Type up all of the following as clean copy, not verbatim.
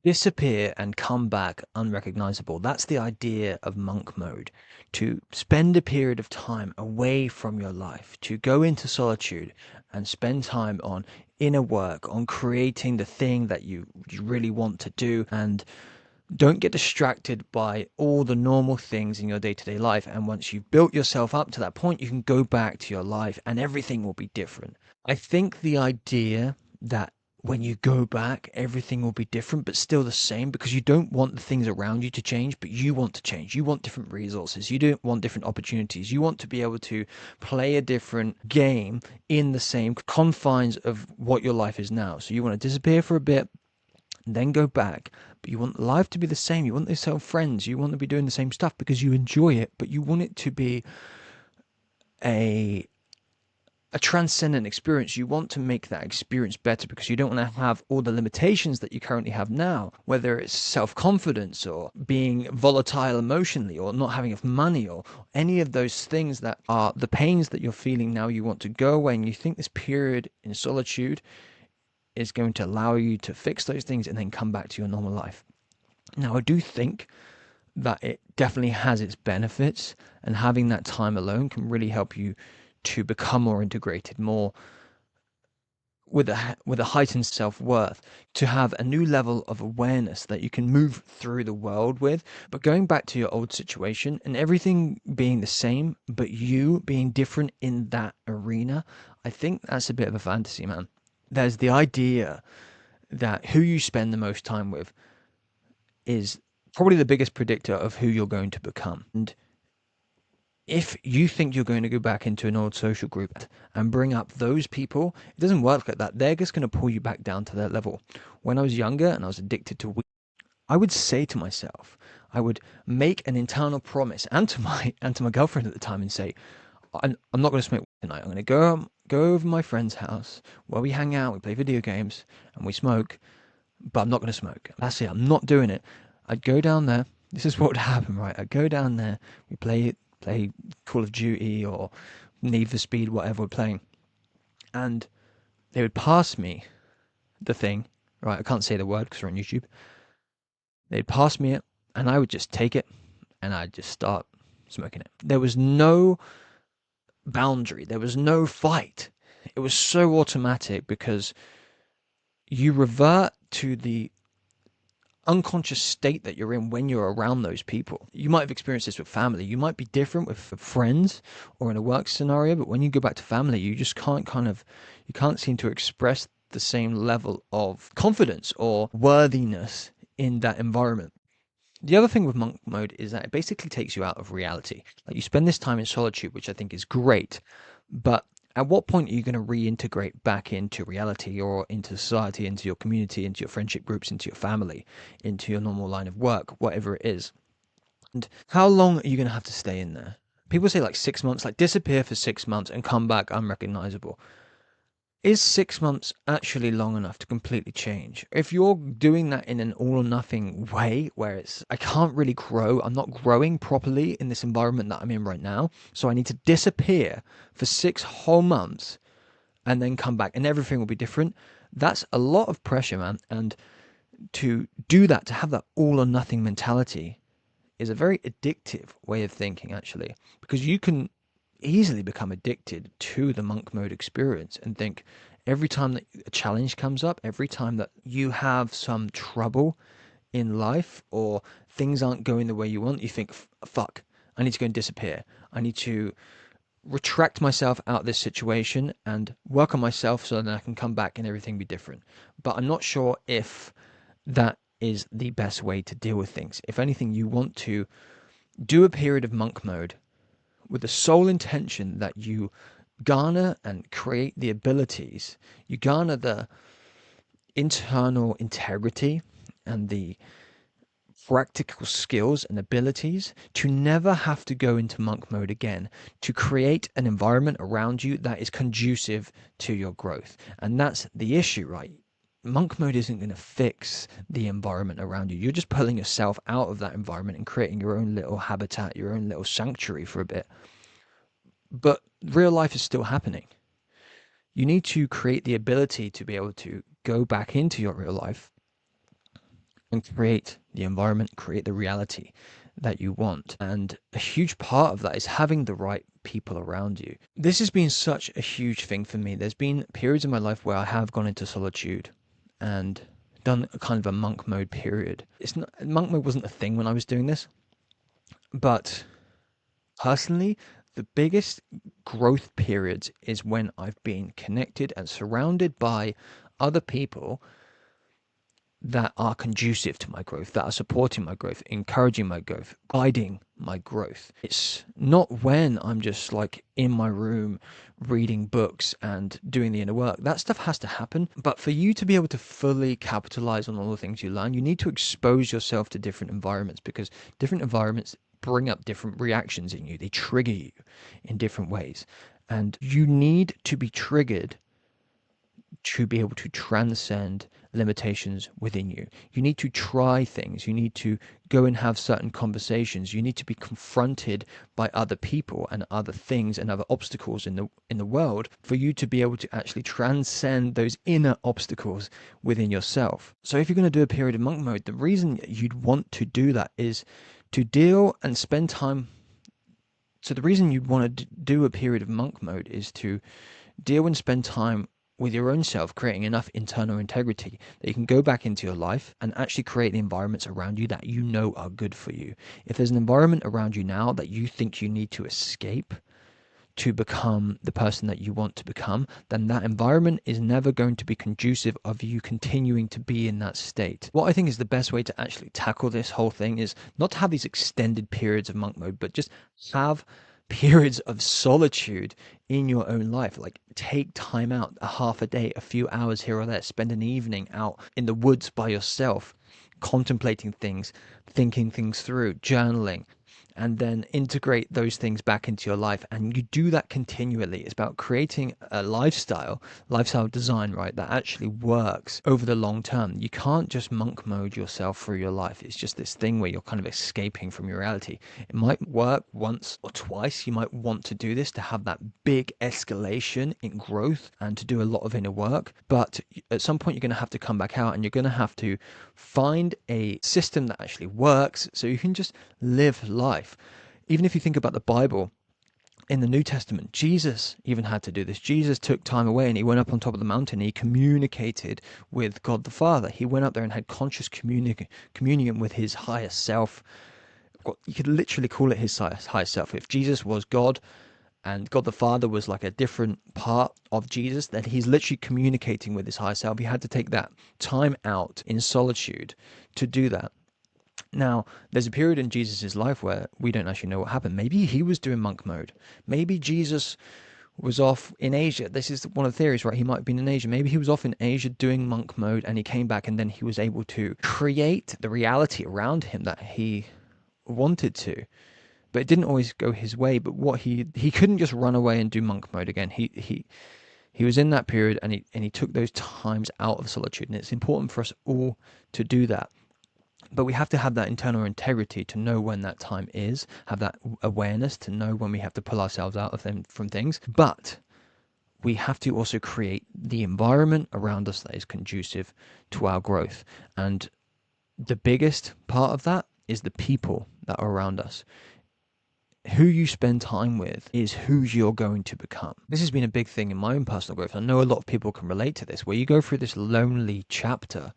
disappear and come back unrecognizable. That's the idea of monk mode. To spend a period of time away from your life, to go into solitude and spend time on inner work, on creating the thing that you really want to do, and don't get distracted by all the normal things in your day-to-day life. And once you've built yourself up to that point, you can go back to your life and everything will be different. I think the idea that when you go back, everything will be different, but still the same, because you don't want the things around you to change, but you want to change. You want different resources. You don't want different opportunities. You want to be able to play a different game in the same confines of what your life is now. So you want to disappear for a bit, then go back, but you want life to be the same. You want the same friends. You want to be doing the same stuff because you enjoy it, but you want it to be a a transcendent experience. You want to make that experience better because you don't want to have all the limitations that you currently have now, whether it's self-confidence or being volatile emotionally or not having enough money or any of those things that are the pains that you're feeling now. You want to go away, and you think this period in solitude is going to allow you to fix those things and then come back to your normal life. Now, I do think that it definitely has its benefits, and having that time alone can really help you to become more integrated, more with a heightened self-worth, to have a new level of awareness that you can move through the world with. But going back to your old situation and everything being the same, but you being different in that arena, I think that's a bit of a fantasy, man. There's the idea that who you spend the most time with is probably the biggest predictor of who you're going to become. And if you think you're going to go back into an old social group and bring up those people, it doesn't work like that. They're just going to pull you back down to their level. When I was younger and I was addicted to weed, I would say to myself, I would make an internal promise, and to my girlfriend at the time, and say, I'm not going to smoke weed tonight. I'm going to go over my friend's house where we hang out, we play video games, and we smoke, but I'm not going to smoke. That's it. I'm not doing it. I'd go down there. This is what would happen, right? I'd go down there. We play Call of Duty or Need for Speed, whatever we're playing, and they would pass me the thing. Right? I can't say the word because we're on YouTube. They'd pass me it, and I would just take it, and I'd just start smoking it. There was no boundary. There was no fight. It was so automatic because you revert to the unconscious state that you're in when you're around those people. You might have experienced this with family. You might be different with friends or in a work scenario, but when you go back to family, you just you can't seem to express the same level of confidence or worthiness in that environment. The other thing with monk mode is that it basically takes you out of reality. Like, you spend this time in solitude, which I think is great, but at what point are you going to reintegrate back into reality or into society, into your community, into your friendship groups, into your family, into your normal line of work, whatever it is? And how long are you going to have to stay in there? People say like 6 months, like disappear for 6 months and come back unrecognizable. Is 6 months actually long enough to completely change? If you're doing that in an all or nothing way, where it's, I can't really grow, I'm not growing properly in this environment that I'm in right now, so I need to disappear for 6 whole months and then come back and everything will be different. That's a lot of pressure, man. And to do that, to have that all or nothing mentality, is a very addictive way of thinking, actually, because you can easily become addicted to the monk mode experience and think every time that a challenge comes up, every time that you have some trouble in life or things aren't going the way you want, you think, fuck, I need to go and disappear. I need to retract myself out of this situation and work on myself so that I can come back and everything be different. But I'm not sure if that is the best way to deal with things. If anything, you want to do a period of monk mode with the sole intention that you garner and create the abilities, you garner the internal integrity and the practical skills and abilities to never have to go into monk mode again, to create an environment around you that is conducive to your growth. And that's the issue, right? Monk mode isn't going to fix the environment around you. You're just pulling yourself out of that environment and creating your own little habitat, your own little sanctuary for a bit. But real life is still happening. You need to create the ability to be able to go back into your real life and create the environment, create the reality that you want. And a huge part of that is having the right people around you. This has been such a huge thing for me. There's been periods in my life where I have gone into solitude and done a kind of a monk mode period. It's not, monk mode wasn't a thing when I was doing this, but personally, the biggest growth periods is when I've been connected and surrounded by other people that are conducive to my growth, that are supporting my growth, encouraging my growth, guiding my growth. It's not when I'm just like in my room reading books and doing the inner work. That stuff has to happen. But for you to be able to fully capitalize on all the things you learn, you need to expose yourself to different environments, because different environments bring up different reactions in you. They trigger you in different ways. And you need to be triggered to be able to transcend limitations within you. You need to try things. You need to go and have certain conversations. You need to be confronted by other people and other things and other obstacles in the world for you to be able to actually transcend those inner obstacles within yourself. So if you're going to do a period of monk mode, the reason you'd want to do that is to deal and spend time. So the reason you'd want to do a period of monk mode is to deal and spend time with your own self, creating enough internal integrity that you can go back into your life and actually create the environments around you that you know are good for you. If there's an environment around you now that you think you need to escape to become the person that you want to become, then that environment is never going to be conducive of you continuing to be in that state. What I think is the best way to actually tackle this whole thing is not to have these extended periods of monk mode, but just have periods of solitude in your own life. Like, take time out, a half a day, a few hours here or there, spend an evening out in the woods by yourself, contemplating things, thinking things through, journaling, and then integrate those things back into your life. And you do that continually. It's about creating a lifestyle design, right, that actually works over the long term. You can't just monk mode yourself through your life. It's just this thing where you're kind of escaping from your reality. It might work once or twice. You might want to do this to have that big escalation in growth and to do a lot of inner work. But at some point, you're going to have to come back out and you're going to have to find a system that actually works so you can just live life. Even if you think about the Bible, in the New Testament, Jesus even had to do this. Jesus took time away and he went up on top of the mountain and he communicated with God the Father. He went up there and had conscious communion with his higher self. You could literally call it his higher self. If Jesus was God and God the Father was like a different part of Jesus, then he's literally communicating with his higher self. He had to take that time out in solitude to do that. Now, there's a period in Jesus' life where we don't actually know what happened. Maybe he was doing monk mode. Maybe Jesus was off in Asia. This is one of the theories, right? He might have been in Asia. Maybe he was off in Asia doing monk mode and he came back and then he was able to create the reality around him that he wanted to. But it didn't always go his way. But what he couldn't just run away and do monk mode again. He was in that period and he took those times out of solitude. And it's important for us all to do that. But we have to have that internal integrity to know when that time is, have that awareness to know when we have to pull ourselves out of them from things. But we have to also create the environment around us that is conducive to our growth. And the biggest part of that is the people that are around us. Who you spend time with is who you're going to become. This has been a big thing in my own personal growth. I know a lot of people can relate to this, where you go through this lonely chapter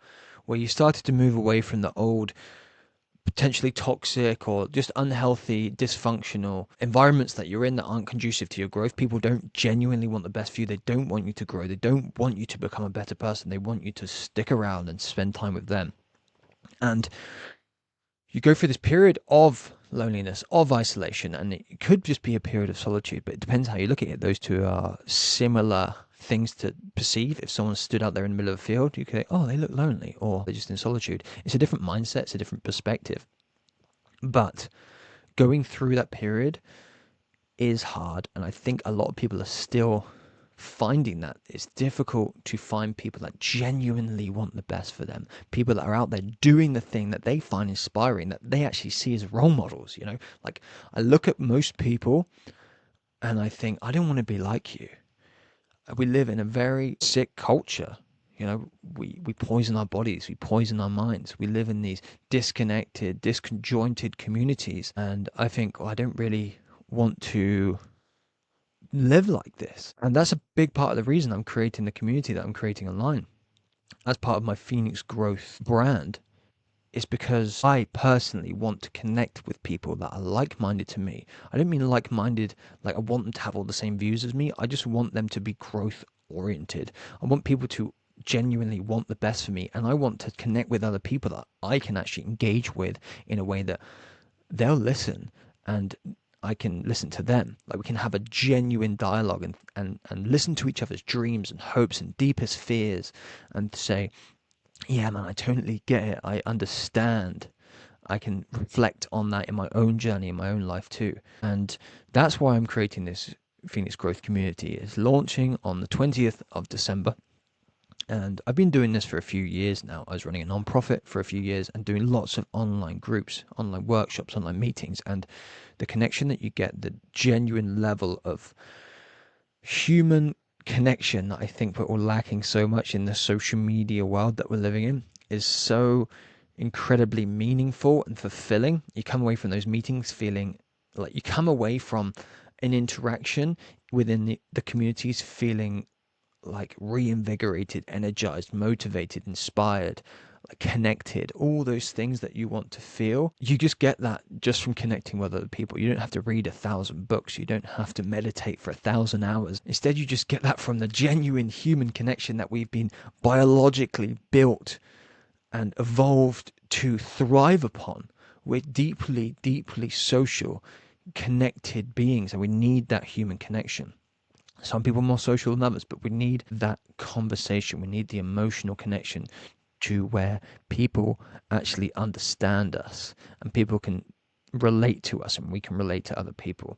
where you started to move away from the old, potentially toxic or just unhealthy, dysfunctional environments that you're in that aren't conducive to your growth. People don't genuinely want the best for you. They don't want you to grow. They don't want you to become a better person. They want you to stick around and spend time with them. And you go through this period of loneliness, of isolation, and it could just be a period of solitude, but it depends how you look at it. Those two are similar things to perceive. If someone stood out there in the middle of a field, you could say, oh, they look lonely, or they're just in solitude. It's a different mindset, it's a different perspective. But going through that period is hard, and I think a lot of people are still finding that it's difficult to find people that genuinely want the best for them, people that are out there doing the thing that they find inspiring, that they actually see as role models. Like, I look at most people and I think, I don't want to be like you. We live in a very sick culture. We poison our bodies, we poison our minds. We live in these disconnected, disconjointed communities. And I think, well, I don't really want to live like this. And that's a big part of the reason I'm creating the community that I'm creating online as part of my Phoenix Growth brand. Is because I personally want to connect with people that are like-minded to me. I don't mean like-minded, like I want them to have all the same views as me. I just want them to be growth-oriented. I want people to genuinely want the best for me, and I want to connect with other people that I can actually engage with in a way that they'll listen and I can listen to them. Like we can have a genuine dialogue and listen to each other's dreams and hopes and deepest fears and say, yeah, man, I totally get it. I understand. I can reflect on that in my own journey, in my own life too. And that's why I'm creating this Phoenix Growth community. It's launching on the 20th of December. And I've been doing this for a few years now. I was running a nonprofit for a few years and doing lots of online groups, online workshops, online meetings. And the connection that you get, the genuine level of human connection that I think we're all lacking so much in the social media world that we're living in is so incredibly meaningful and fulfilling. You come away from those meetings feeling like you come away from an interaction within the communities feeling like reinvigorated, energized, motivated, inspired, like connected, all those things that you want to feel. You just get that just from connecting with other people. You don't have to read 1,000 books. You don't have to meditate for 1,000 hours. Instead, you just get that from the genuine human connection that we've been biologically built and evolved to thrive upon. We're deeply, deeply social, connected beings, and we need that human connection. Some people are more social than others, but we need that conversation. We need the emotional connection to where people actually understand us and people can relate to us and we can relate to other people.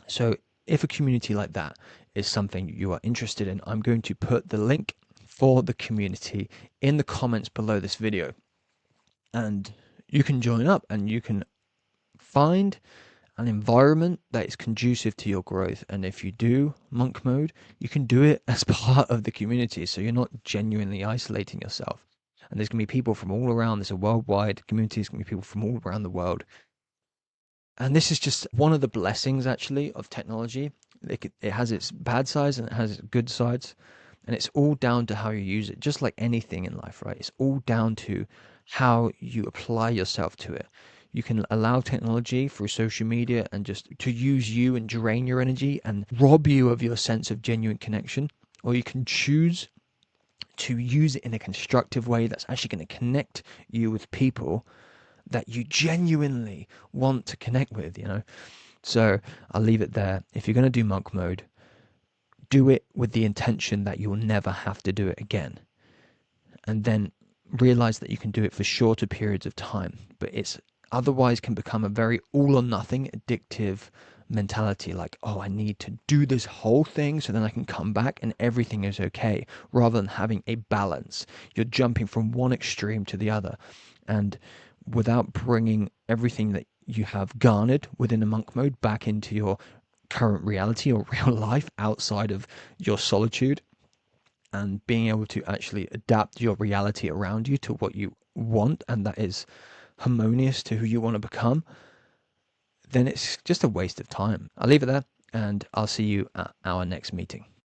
So if a community like that is something you are interested in, I'm going to put the link for the community in the comments below this video. And you can join up and you can find an environment that is conducive to your growth. And if you do monk mode, you can do it as part of the community. So you're not genuinely isolating yourself. And there's going to be people from all around. There's a worldwide community. There's going to be people from all around the world. And this is just one of the blessings, actually, of technology. It has its bad sides and it has its good sides. And it's all down to how you use it, just like anything in life, right? It's all down to how you apply yourself to it. You can allow technology through social media and just to use you and drain your energy and rob you of your sense of genuine connection. Or you can choose to use it in a constructive way that's actually going to connect you with people that you genuinely want to connect with, So I'll leave it there. If you're going to do monk mode, do it with the intention that you'll never have to do it again. And then realize that you can do it for shorter periods of time. But it's otherwise can become a very all or nothing addictive mentality, like, oh, I need to do this whole thing so then I can come back and everything is okay, rather than having a balance. You're jumping from one extreme to the other, and without bringing everything that you have garnered within a monk mode back into your current reality or real life outside of your solitude, and being able to actually adapt your reality around you to what you want, and that is harmonious to who you want to become, then it's just a waste of time. I'll leave it there, and I'll see you at our next meeting.